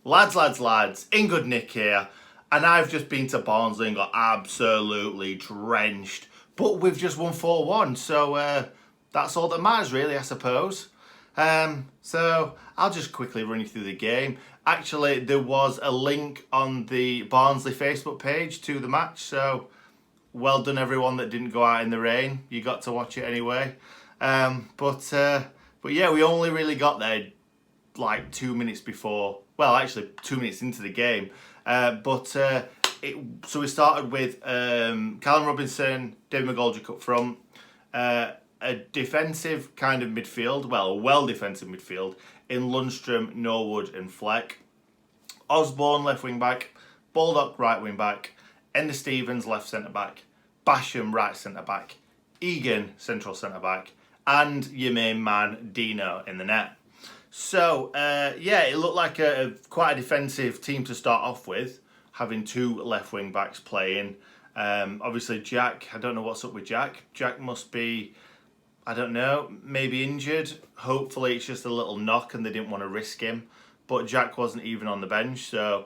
Lads, in good nick here. And I've just been to Barnsley and got absolutely drenched. But we've just won 4-1, so that's all that matters really, I suppose. So I'll just quickly run you through the game. Actually, there was a link on the Barnsley Facebook page to the match, so well done everyone that didn't go out in the rain. You got to watch it anyway. But yeah, we only really got there like 2 minutes before. Well, actually 2 minutes into the game. So we started with Callum Robinson, David McGoldrick up front, a defensive kind of midfield, well, a well-defensive midfield in Lundstram, Norwood and Fleck. Osborn left wing back, Baldock right wing back, Ender Stevens left centre back, Basham right centre back, Egan central centre back, and your main man Dino in the net. So yeah, it looked like quite a defensive team to start off with, having two left wing backs playing. Obviously Jack, I don't know what's up with Jack. Jack must be, I don't know, maybe injured. Hopefully it's just a little knock and they didn't want to risk him. But Jack wasn't even on the bench, so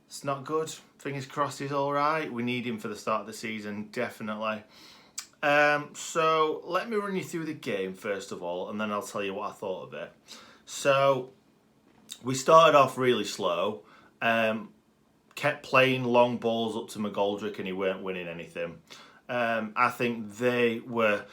it's not good. Fingers crossed he's all right. We need him for the start of the season, definitely. So let me run you through the game first of all, and then I'll tell you what I thought of it. So we started off really slow, kept playing long balls up to McGoldrick and he weren't winning anything. I think they were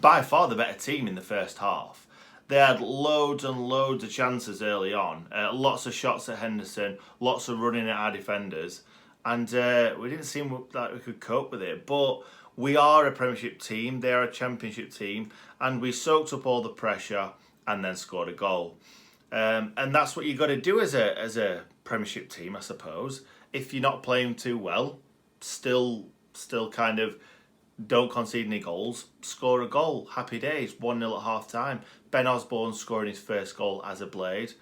by far the better team in the first half. They had loads and loads of chances early on, lots of shots at Henderson, lots of running at our defenders, and we didn't seem like we could cope with it. But we are a Premiership team, they are a Championship team, and we soaked up all the pressure and then scored a goal. And that's what you got to do as a Premiership team, I suppose. If you're not playing too well, still kind of don't concede any goals, score a goal. Happy days. 1-0 at half time. Ben Osborn scoring his first goal as a Blade.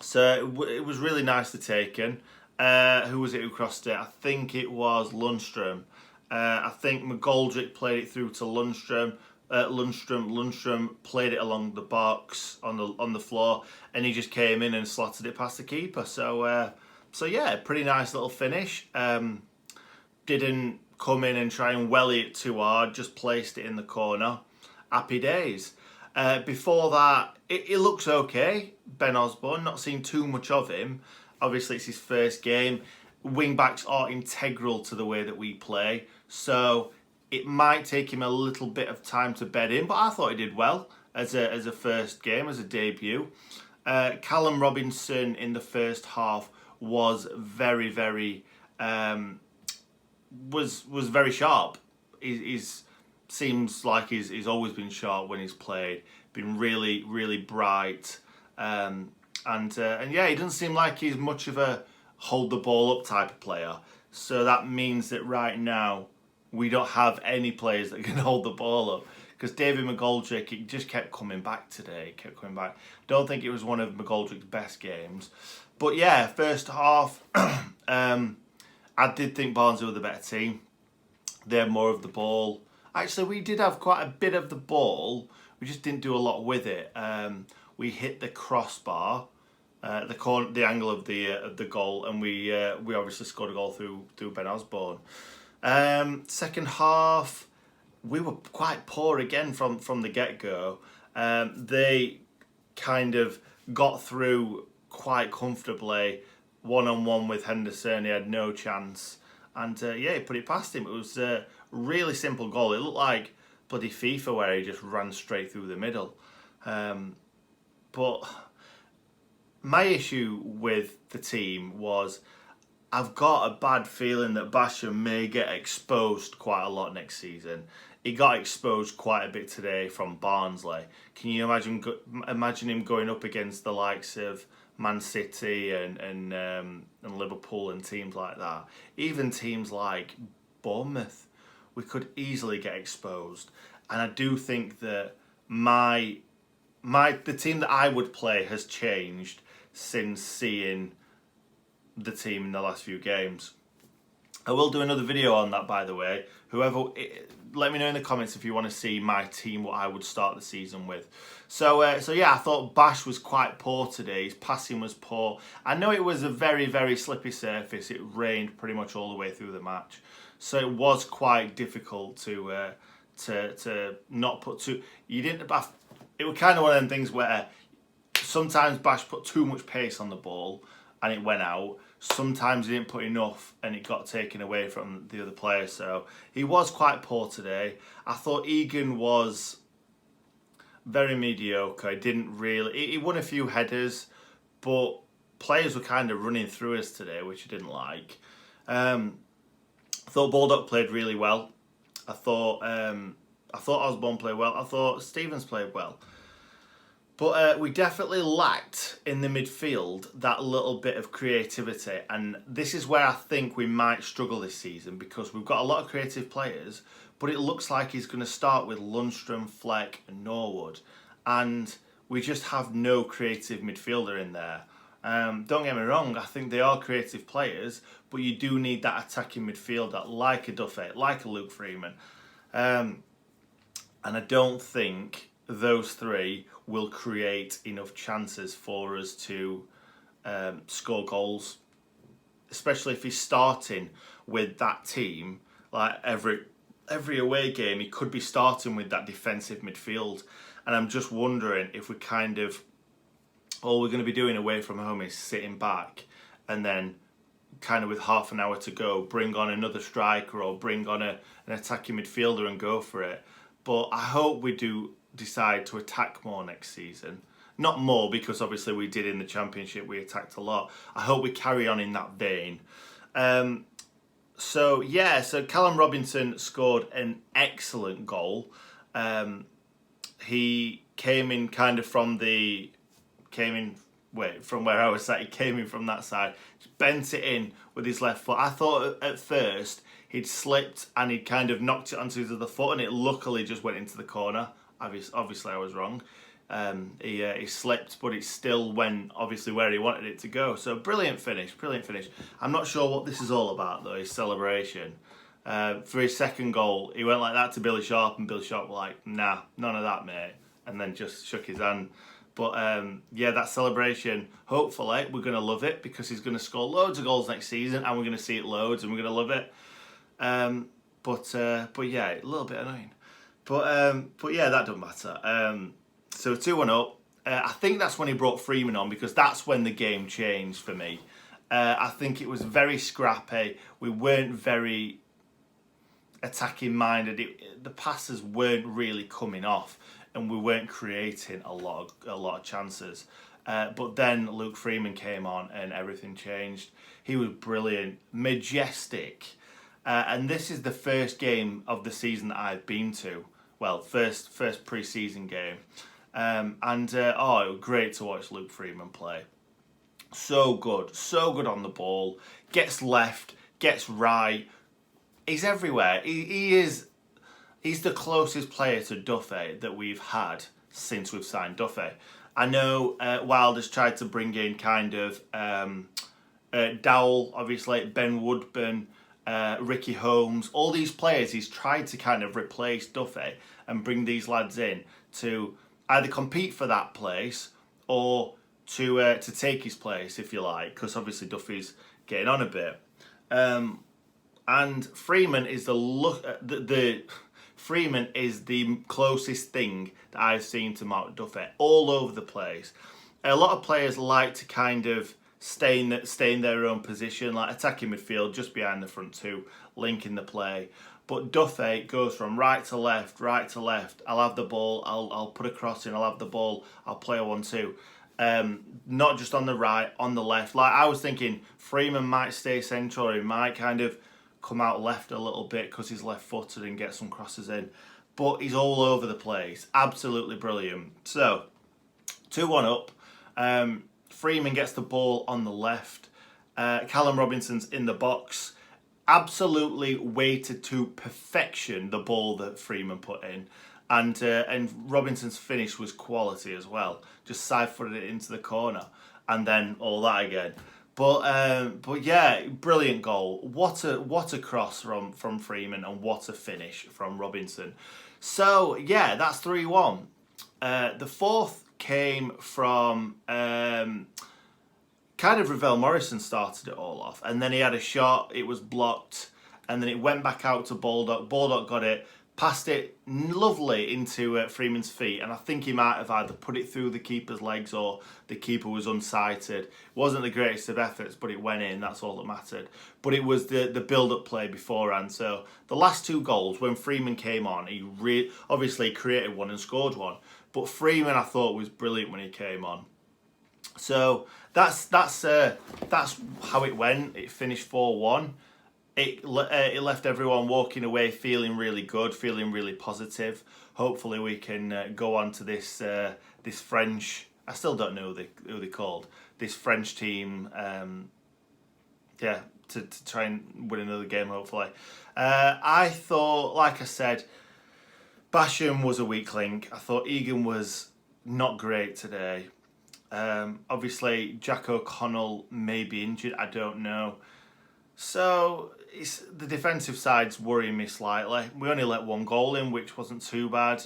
So it was really nicely taken. Who was it who crossed it? I think it was Lundstram. I think McGoldrick played it through to Lundstram. Lundstram played it along the box on the floor, and he just came in and slotted it past the keeper. So yeah, pretty nice little finish. Didn't come in and try and welly it too hard, just placed it in the corner. Happy days. Before that, it looks okay. Ben Osborn, not seen too much of him. Obviously, it's his first game. Wing backs are integral to the way that we play, so it might take him a little bit of time to bed in, but I thought he did well as a first game, as a debut. Callum Robinson in the first half was very, very was very sharp. He's seems like he's always been sharp when he's played. Been really, really bright, and yeah, he doesn't seem like he's much of a hold the ball up type of player. So that means that right now we don't have any players that can hold the ball up, because David McGoldrick, he just kept coming back today. Kept coming back. Don't think it was one of McGoldrick's best games, but yeah, first half. I did think Barnsley were the better team. They had more of the ball. Actually, we did have quite a bit of the ball. We just didn't do a lot with it. We hit the crossbar, the angle of the goal, and we obviously scored a goal through Ben Osborn. Second half, we were quite poor again from the get-go. They kind of got through quite comfortably. One-on-one with Henderson, he had no chance. And yeah, he put it past him. It was a really simple goal. It looked like bloody FIFA where he just ran straight through the middle. But my issue with the team was I've got a bad feeling that Basham may get exposed quite a lot next season. He got exposed quite a bit today from Barnsley. Can you imagine him going up against the likes of Man City and Liverpool and teams like that? Even teams like Bournemouth, we could easily get exposed. And I do think that the team that I would play has changed since seeing the team in the last few games. I will do another video on that, by the way. Whoever, let me know in the comments if you want to see my team, what I would start the season with. So yeah, I thought Bash was quite poor today. His passing was poor. I know it was a very, very slippy surface. It rained pretty much all the way through the match, so it was quite difficult to not put too. You didn't. It was kind of one of them things where sometimes Bash put too much pace on the ball and it went out. Sometimes he didn't put enough and it got taken away from the other player. So he was quite poor today. I thought Egan was very mediocre. He didn't really... He won a few headers, but players were kind of running through us today, which I didn't like. I thought Baldock played really well. I thought Osborn played well. I thought Stevens played well. But we definitely lacked in the midfield that little bit of creativity. And this is where I think we might struggle this season, because we've got a lot of creative players, but it looks like he's going to start with Lundstram, Fleck and Norwood. And we just have no creative midfielder in there. Don't get me wrong, I think they are creative players, but you do need that attacking midfielder like a Duffy, like a L.Freeman. And I don't think those three will create enough chances for us to score goals, especially if he's starting with that team. Like every away game, he could be starting with that defensive midfield, and I'm just wondering if we kind of all we're going to be doing away from home is sitting back, and then kind of with half an hour to go, bring on another striker or bring on an attacking midfielder and go for it. But I hope we do decide to attack more next season. Not more, because obviously we did in the Championship, we attacked a lot. I hope we carry on in that vein. So Callum Robinson scored an excellent goal. He came in kind of from where I was sat. He came in from that side, just bent it in with his left foot. I thought at first he'd slipped and he'd kind of knocked it onto his other foot, and it luckily just went into the corner. Obviously I was wrong. He slipped, but it still went obviously where he wanted it to go. So brilliant finish. I'm not sure what this is all about though, his celebration. For his second goal, he went like that to Billy Sharp, and Billy Sharp were like, nah, none of that, mate, and then just shook his hand. But that celebration, hopefully we're going to love it, because he's going to score loads of goals next season and we're going to see it loads and we're going to love it. But yeah, a little bit annoying. But yeah, that doesn't matter. So 2-1 up. I think that's when he brought Freeman on, because that's when the game changed for me. I think it was very scrappy. We weren't very attacking minded. The passes weren't really coming off, and we weren't creating a lot of chances. But then L.Freeman came on and everything changed. He was brilliant, majestic. And this is the first game of the season that I've been to. Well, first pre-season game. It was great to watch L.Freeman play. So good on the ball. Gets left, gets right. He's everywhere. He's the closest player to Duffy that we've had since we've signed Duffy. I know Wilder's tried to bring in kind of Dowell, obviously, Ben Woodburn, Ricky Holmes, all these players. He's tried to kind of replace Duffy and bring these lads in to either compete for that place or to take his place, if you like, because obviously Duffy's getting on a bit. And Freeman is Freeman is the closest thing that I've seen to Mark Duffy, all over the place. A lot of players like to kind of stay in their own position, like attacking midfield, just behind the front two, linking the play. But Duffy goes from right to left. I'll have the ball, I'll put a cross in, I'll have the ball, I'll play a 1-2. Not just on the right, on the left. Like, I was thinking Freeman might stay central, or he might kind of come out left a little bit because he's left-footed and get some crosses in. But he's all over the place. Absolutely brilliant. So, 2-1 up. Freeman gets the ball on the left. Callum Robinson's in the box. Absolutely weighted to perfection the ball that Freeman put in. And Robinson's finish was quality as well. Just side-footed it into the corner. And then all that again. But yeah, brilliant goal. What a cross from Freeman, and what a finish from Robinson. So yeah, that's 3-1. The fourth came from kind of Ravel Morrison started it all off, and then he had a shot. It was blocked, and then it went back out to Baldock. Baldock got it, passed it lovely into Freeman's feet, and I think he might have either put it through the keeper's legs or the keeper was unsighted. It wasn't the greatest of efforts, but it went in. That's all that mattered. But it was the build-up play beforehand. So the last two goals, when Freeman came on, he obviously created one and scored one. But Freeman, I thought, was brilliant when he came on. So that's how it went. It finished 4-1. It left everyone walking away feeling really good, feeling really positive. Hopefully we can go on to this this French. I still don't know who they called. This French team. Yeah, to try and win another game. Hopefully, I thought, like I said, Basham was a weak link. I thought Egan was not great today. Obviously, Jack O'Connell may be injured. I don't know. So the defensive side's worrying me slightly. We only let one goal in, which wasn't too bad.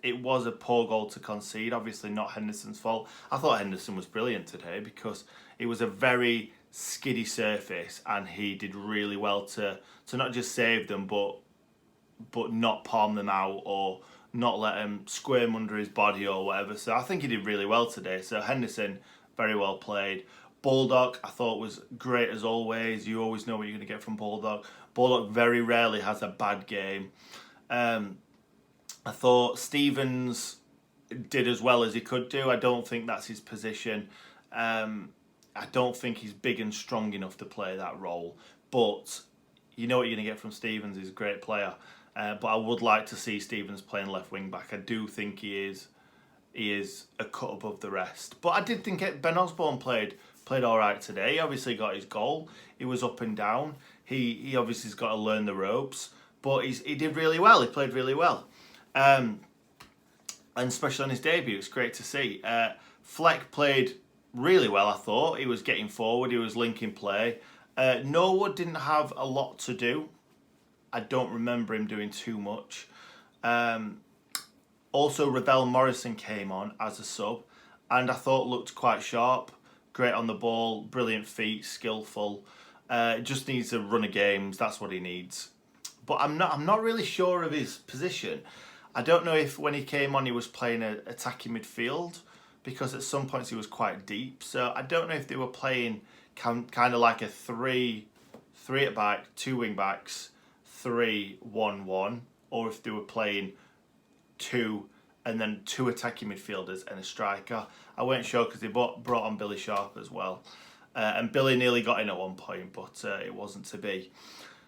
It was a poor goal to concede. Obviously, not Henderson's fault. I thought Henderson was brilliant today because it was a very skiddy surface, and he did really well to not just save them, but not palm them out or not let him squirm under his body or whatever. So I think he did really well today. So Henderson, very well played. Baldock, I thought, was great as always. You always know what you're going to get from Baldock. Baldock very rarely has a bad game. I thought Stevens did as well as he could do. I don't think that's his position. I don't think he's big and strong enough to play that role. But you know what you're going to get from Stevens. He's a great player. But I would like to see Stevens playing left wing back. I do think he is a cut above the rest. But I did think Ben Osborn played all right today. He obviously got his goal. He was up and down. He obviously has got to learn the ropes. But he did really well. He played really well. And especially on his debut, it's great to see. Fleck played really well, I thought. He was getting forward. He was linking play. Norwood didn't have a lot to do. I don't remember him doing too much. Also, Ravel Morrison came on as a sub, and I thought looked quite sharp. Great on the ball, brilliant feet, skillful. Just needs a run of games. That's what he needs. But I'm not really sure of his position. I don't know if when he came on he was playing an attacking midfield, because at some points he was quite deep. So I don't know if they were playing kind of like a three at back, two wing backs, 3-1-1, or if they were playing two and then two attacking midfielders and a striker. I weren't sure because they brought on Billy Sharp as well. And Billy nearly got in at one point, but it wasn't to be.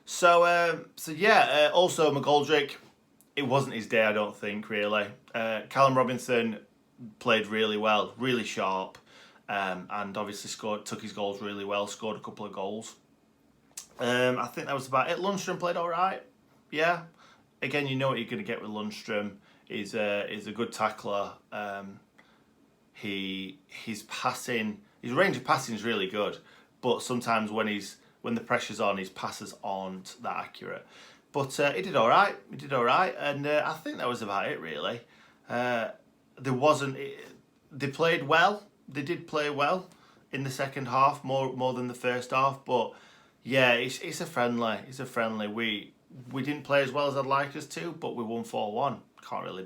So yeah, also McGoldrick, it wasn't his day, I don't think, really. Callum Robinson played really well, really sharp, and obviously took his goals really well, scored a couple of goals. I think that was about it. Lundstram played all right. Yeah. Again, you know what you're going to get with Lundstram. He's a good tackler. His passing, his range of passing is really good, but sometimes when the pressure's on, his passes aren't that accurate. But he did all right. He did all right, and I think that was about it really. They played well. They did play well in the second half, more than the first half. But yeah, it's a friendly. It's a friendly. We didn't play as well as I'd like us to, but we won 4-1. Can't really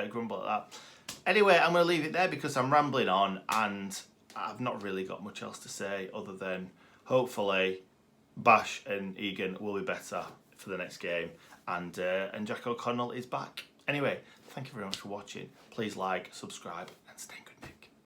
grumble at that. Anyway, I'm going to leave it there because I'm rambling on and I've not really got much else to say other than hopefully Bash and Egan will be better for the next game, and Jack O'Connell is back. Anyway, thank you very much for watching. Please like, subscribe, and stay in good nick.